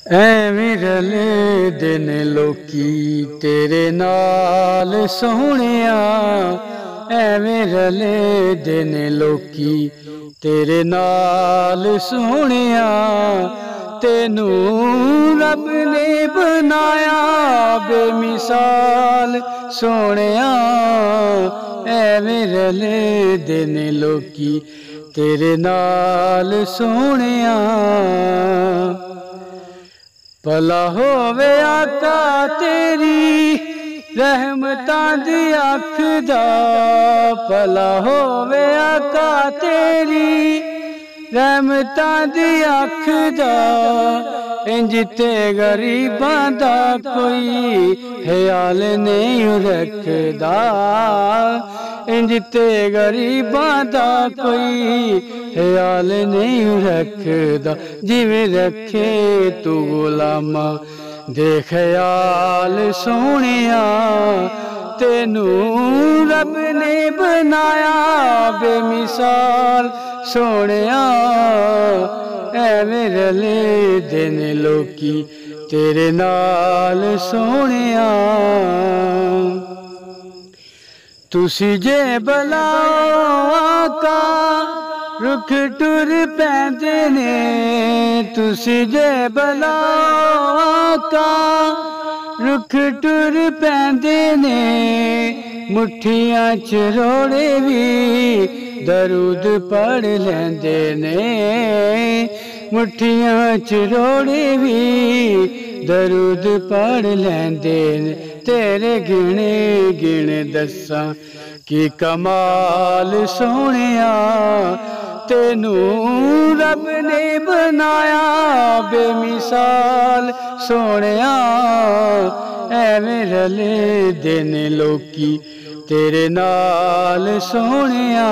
ਐਵੇਂ ਰਲੇ ਦਿਨ ਲੋਕੀ ਤੇਰੇ ਨਾਲ ਸੋਹਣਿਆ, ਐਵੇਂ ਰਲੇ ਦਿਨ ਲੋਕੀ ਤੇਰੇ ਨਾਲ ਸੋਹਣਿਆ। ਤੈਨੂੰ ਰੱਬ ਨੇ ਬਣਾਇਆ ਬੇਮਿਸਾਲ ਸੋਹਣਿਆ, ਐਵੇਂ ਰਲੇ ਦਿਨ ਲੋਕੀ ਤੇਰੇ ਨਾਲ ਸੋਹਣਿਆ। भला होवे आका तेरी रहमतां दी अख दा, भला होवे आका तेरी रहमतां दी अख दा। इंज ते गरीबां दा कोई ख्याल नहीं रखदा, इंज ते गरीबां दा कोई ख्याल नहीं रखदा। जिवें रखे तू गुलामा दे ख्याल सोहणिया, तेनू रब ने बनाया बेमिसाल सोहणिया। ऐवें रले दिन लोकी तेरे नाल सोहणिया। तुसी जे बुलाओ आका रुख टुर पैंदे ने, तुसी जे बुलाओ आका रुख टुर पैंदे ने। मुठियां च रोड़े भी दरूद पढ़ लैंदे ने, मुठियां च रोड़े भी दरूद पढ़ लैंदे ने। तेरे गिने गिने दस्सां कि कमाल सोहणिया, तेनू रब ने बनाया बेमिसाल सोहणिया। ऐवें रले दिन लोकी तेरे नाल सोहणिया।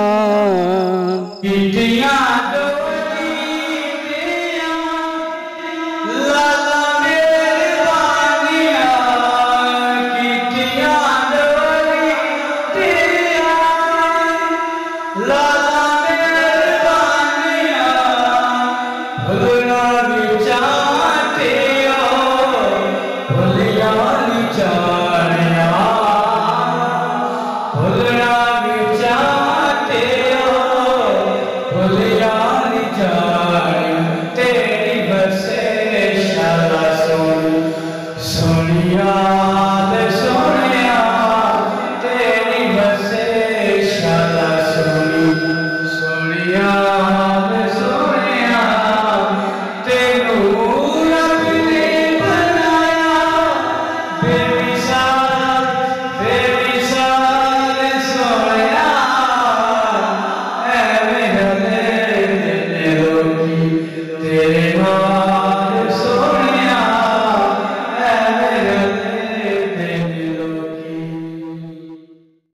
तेरी बसे शाला सोनिया।